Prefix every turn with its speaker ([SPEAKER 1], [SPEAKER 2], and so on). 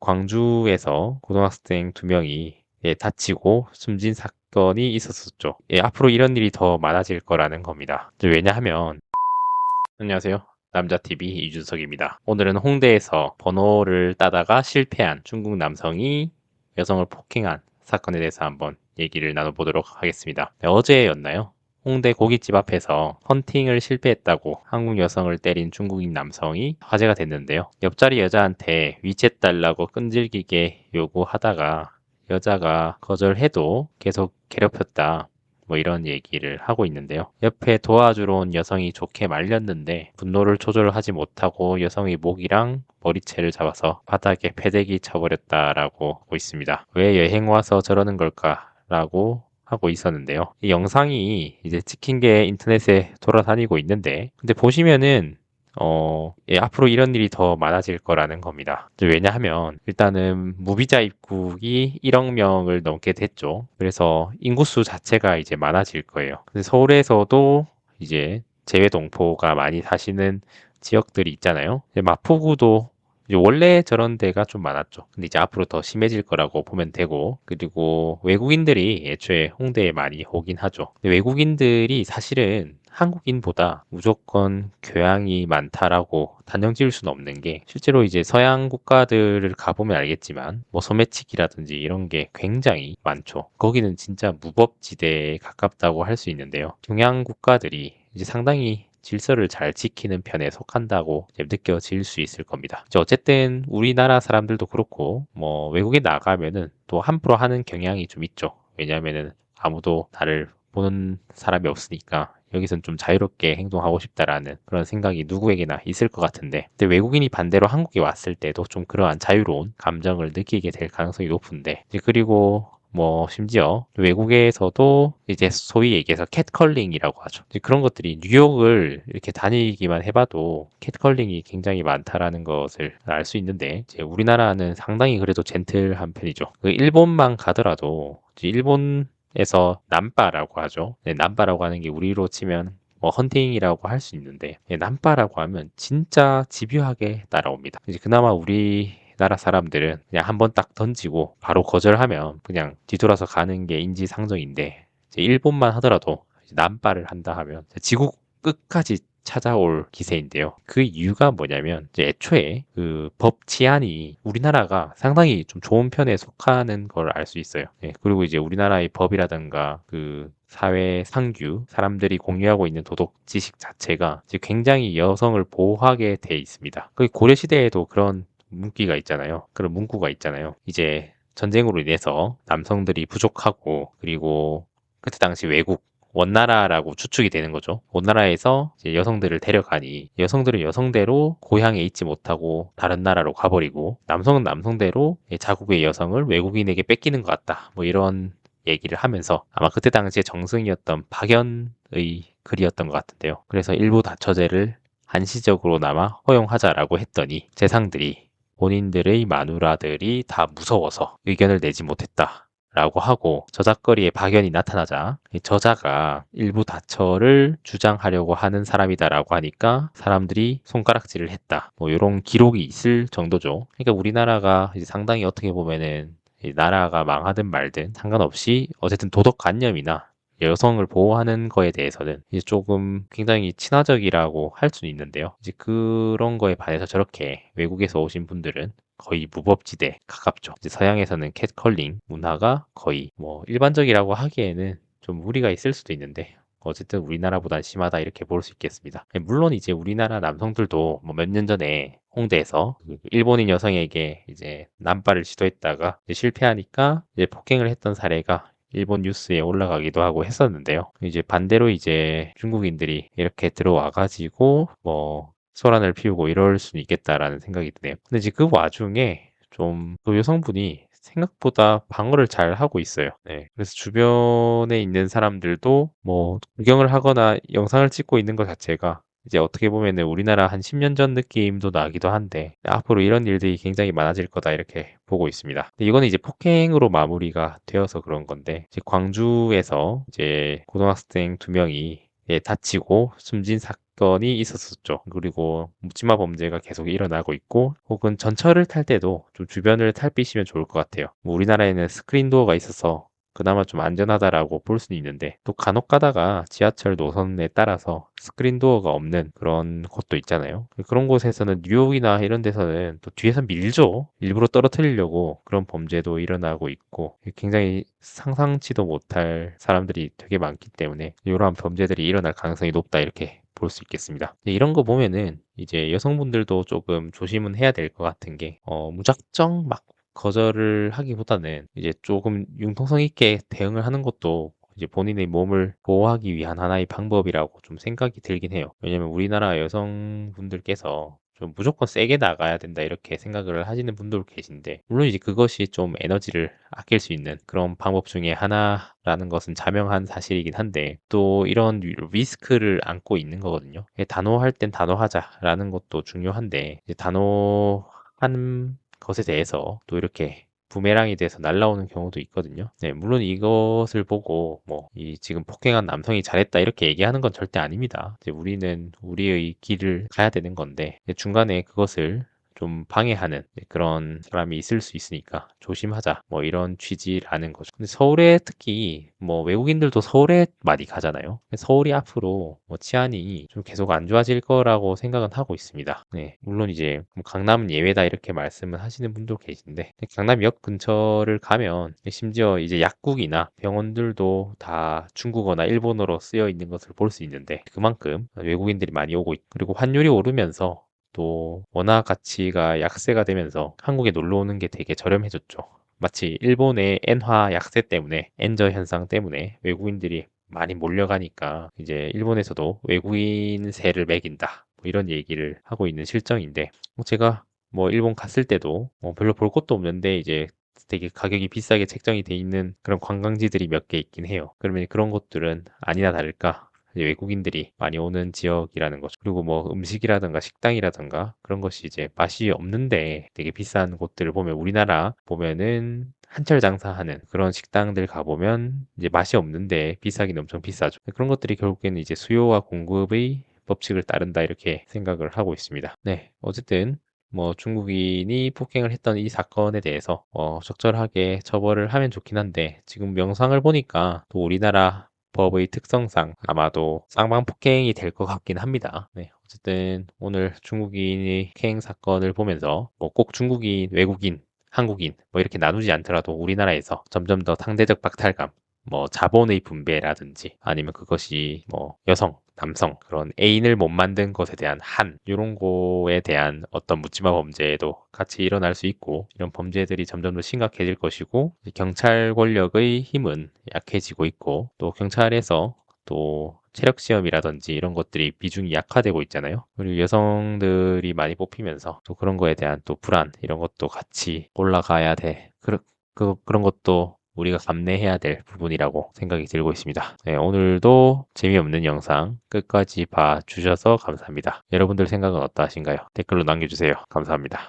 [SPEAKER 1] 광주에서 고등학생 2명이 다치고 숨진 사건이 있었었죠. 앞으로 이런 일이 더 많아질 거라는 겁니다. 왜냐하면 안녕하세요. 남자TV 이준석입니다. 오늘은 홍대에서 번호를 따다가 실패한 중국 남성이 여성을 폭행한 사건에 대해서 한번 얘기를 나눠보도록 하겠습니다. 어제였나요? 홍대 고깃집 앞에서 헌팅을 실패했다고 한국 여성을 때린 중국인 남성이 화제가 됐는데요. 옆자리 여자한테 위챗 달라고 끈질기게 요구하다가 여자가 거절해도 계속 괴롭혔다. 뭐 이런 얘기를 하고 있는데요. 옆에 도와주러 온 여성이 좋게 말렸는데 분노를 조절하지 못하고 여성의 목이랑 머리채를 잡아서 바닥에 패대기 쳐버렸다라고 하고 있습니다. 왜 여행 와서 저러는 걸까라고 하고 있었는데요. 이 영상이 이제 찍힌 게 인터넷에 돌아다니고 있는데 근데 보시면은 앞으로 이런 일이 더 많아질 거라는 겁니다. 왜냐하면 일단은 무비자 입국이 1억 명을 넘게 됐죠. 그래서 인구수 자체가 이제 많아질 거예요. 근데 서울에서도 이제 재외동포가 많이 사시는 지역들이 있잖아요. 마포구도 이제 원래 저런 데가 좀 많았죠. 근데 이제 앞으로 더 심해질 거라고 보면 되고, 그리고 외국인들이 애초에 홍대에 많이 오긴 하죠. 근데 외국인들이 사실은 한국인보다 무조건 교양이 많다라고 단정 지을 수는 없는 게 실제로 이제 서양 국가들을 가보면 알겠지만 뭐 소매치기라든지 이런 게 굉장히 많죠. 거기는 진짜 무법지대에 가깝다고 할 수 있는데요. 동양 국가들이 이제 상당히 질서를 잘 지키는 편에 속한다고 이제 느껴질 수 있을 겁니다. 이제 어쨌든 우리나라 사람들도 그렇고 뭐 외국에 나가면은 또 함부로 하는 경향이 좀 있죠. 왜냐하면은 아무도 나를 보는 사람이 없으니까 여기선 좀 자유롭게 행동하고 싶다라는 그런 생각이 누구에게나 있을 것 같은데 근데 외국인이 반대로 한국에 왔을 때도 좀 그러한 자유로운 감정을 느끼게 될 가능성이 높은데 이제 그리고 뭐 심지어 외국에서도 이제 소위 얘기해서 캣컬링이라고 하죠. 이제 그런 것들이 뉴욕을 이렇게 다니기만 해봐도 캣컬링이 굉장히 많다라는 것을 알 수 있는데 이제 우리나라는 상당히 그래도 젠틀한 편이죠. 그 일본만 가더라도 이제 일본에서 남바라고 하죠. 네, 남바라고 하는 게 우리로 치면 뭐 헌팅이라고 할 수 있는데 남바라고 하면 진짜 집요하게 따라옵니다. 이제 그나마 우리나라 사람들은 그냥 한번 딱 던지고 바로 거절하면 그냥 뒤돌아서 가는 게 인지상정인데 이제 일본만 하더라도 남바를 한다 하면 지구 끝까지 찾아올 기세인데요. 그 이유가 뭐냐면 이제 애초에 그 법 치안이 우리나라가 상당히 좀 좋은 편에 속하는 걸 알 수 있어요. 예, 그리고 이제 우리나라의 법이라든가 그 사회 상규, 사람들이 공유하고 있는 도덕 지식 자체가 이제 굉장히 여성을 보호하게 돼 있습니다. 그 고려 시대에도 그런 문기가 있잖아요. 그런 문구가 있잖아요. 이제 전쟁으로 인해서 남성들이 부족하고 그리고 그때 당시 외국 원나라라고 추측이 되는 거죠. 원나라에서 이제 여성들을 데려가니 여성들은 여성대로 고향에 있지 못하고 다른 나라로 가버리고 남성은 남성대로 자국의 여성을 외국인에게 뺏기는 것 같다. 뭐 이런 얘기를 하면서 아마 그때 당시에 정승이었던 박연의 글이었던 것 같은데요. 그래서 일부 다처제를 한시적으로나마 허용하자라고 했더니 재상들이 본인들의 마누라들이 다 무서워서 의견을 내지 못했다. 라고 하고 저작거리에 박연이 나타나자 이 저자가 일부 다처를 주장하려고 하는 사람이다라고 하니까 사람들이 손가락질을 했다. 뭐 이런 기록이 있을 정도죠. 그러니까 우리나라가 이제 상당히 어떻게 보면은 이 나라가 망하든 말든 상관없이 어쨌든 도덕관념이나 여성을 보호하는 거에 대해서는 이제 조금 굉장히 친화적이라고 할 수는 있는데요. 이제 그런 거에 반해서 저렇게 외국에서 오신 분들은 거의 무법지대 가깝죠. 이제 서양에서는 캣컬링 문화가 거의 뭐 일반적이라고 하기에는 좀 무리가 있을 수도 있는데 어쨌든 우리나라보다 심하다 이렇게 볼 수 있겠습니다. 물론 이제 우리나라 남성들도 뭐 몇 년 전에 홍대에서 그 일본인 여성에게 이제 남발을 시도했다가 이제 실패하니까 이제 폭행을 했던 사례가 일본 뉴스에 올라가기도 하고 했었는데요. 이제 반대로 이제 중국인들이 이렇게 들어와가지고 뭐 소란을 피우고 이럴 수는 있겠다라는 생각이 드네요. 근데 이제 그 와중에 좀 그 여성분이 생각보다 방어를 잘 하고 있어요. 네. 그래서 주변에 있는 사람들도 뭐 구경을 하거나 영상을 찍고 있는 것 자체가 이제 어떻게 보면은 우리나라 한 10년 전 느낌도 나기도 한데 앞으로 이런 일들이 굉장히 많아질 거다 이렇게 보고 있습니다. 근데 이거는 이제 폭행으로 마무리가 되어서 그런 건데 이제 광주에서 이제 고등학생 2명이 다치고 숨진 사건이 있었었죠. 그리고 묻지마 범죄가 계속 일어나고 있고 혹은 전철을 탈 때도 좀 주변을 살피시면 좋을 것 같아요. 뭐 우리나라에는 스크린 도어가 있어서 그나마 좀 안전하다라고 볼 수는 있는데 또 간혹 가다가 지하철 노선에 따라서 스크린 도어가 없는 그런 곳도 있잖아요. 그런 곳에서는 뉴욕이나 이런 데서는 또 뒤에서 밀죠. 일부러 떨어뜨리려고 그런 범죄도 일어나고 있고 굉장히 상상치도 못할 사람들이 되게 많기 때문에 이러한 범죄들이 일어날 가능성이 높다 이렇게 볼 수 있겠습니다. 이런 거 보면은 이제 여성분들도 조금 조심은 해야 될 것 같은 게 무작정 막 거절을 하기보다는 이제 조금 융통성 있게 대응을 하는 것도 이제 본인의 몸을 보호하기 위한 하나의 방법이라고 좀 생각이 들긴 해요. 왜냐면 우리나라 여성분들께서 좀 무조건 세게 나가야 된다 이렇게 생각을 하시는 분도 계신데 물론 이제 그것이 좀 에너지를 아낄 수 있는 그런 방법 중에 하나라는 것은 자명한 사실이긴 한데 또 이런 리스크를 안고 있는 거거든요. 단호할 땐 단호하자라는 것도 중요한데 이제 단호한 것에 대해서 또 이렇게 부메랑이 돼서 날아오는 경우도 있거든요. 네, 물론 이것을 보고 이 지금 폭행한 남성이 잘했다 이렇게 얘기하는 건 절대 아닙니다. 이제 우리는 우리의 길을 가야 되는 건데 중간에 그것을 좀 방해하는 그런 사람이 있을 수 있으니까 조심하자 이런 취지라는 거죠. 근데 서울에 특히 외국인들도 서울에 많이 가잖아요. 서울이 앞으로 치안이 좀 계속 안 좋아질 거라고 생각은 하고 있습니다. 네, 물론 이제 강남은 예외다 이렇게 말씀을 하시는 분도 계신데 강남역 근처를 가면 심지어 이제 약국이나 병원들도 다 중국어나 일본어로 쓰여 있는 것을 볼 수 있는데 그만큼 외국인들이 많이 오고 있고 그리고 환율이 오르면서 또 원화 가치가 약세가 되면서 한국에 놀러 오는 게 되게 저렴해졌죠. 마치 일본의 엔화 약세 때문에 엔저 현상 때문에 외국인들이 많이 몰려가니까 이제 일본에서도 외국인세를 매긴다 이런 얘기를 하고 있는 실정인데 제가 일본 갔을 때도 별로 볼 것도 없는데 이제 되게 가격이 비싸게 책정이 돼 있는 그런 관광지들이 몇 개 있긴 해요. 그러면 그런 것들은 아니나 다를까 이제 외국인들이 많이 오는 지역이라는 거죠. 그리고 음식이라든가 식당이라든가 그런 것이 이제 맛이 없는데 되게 비싼 곳들을 보면 우리나라 보면은 한철 장사하는 그런 식당들 가보면 이제 맛이 없는데 비싸긴 엄청 비싸죠. 그런 것들이 결국에는 이제 수요와 공급의 법칙을 따른다 이렇게 생각을 하고 있습니다. 네, 어쨌든 중국인이 폭행을 했던 이 사건에 대해서 적절하게 처벌을 하면 좋긴 한데 지금 영상을 보니까 또 우리나라 법의 특성상 아마도 쌍방폭행이 될 것 같긴 합니다. 네, 어쨌든 오늘 중국인의 폭행 사건을 보면서 꼭 중국인, 외국인, 한국인 이렇게 나누지 않더라도 우리나라에서 점점 더 상대적 박탈감 자본의 분배라든지 아니면 그것이 여성, 남성 그런 애인을 못 만든 것에 대한 이런 거에 대한 어떤 묻지마 범죄도 같이 일어날 수 있고 이런 범죄들이 점점 더 심각해질 것이고 경찰 권력의 힘은 약해지고 있고 또 경찰에서 또 체력 시험이라든지 이런 것들이 비중이 약화되고 있잖아요. 그리고 여성들이 많이 뽑히면서 또 그런 거에 대한 또 불안 이런 것도 같이 올라가야 돼. 그런 것도 우리가 감내해야 될 부분이라고 생각이 들고 있습니다. 네, 오늘도 재미없는 영상 끝까지 봐주셔서 감사합니다. 여러분들 생각은 어떠하신가요? 댓글로 남겨주세요. 감사합니다.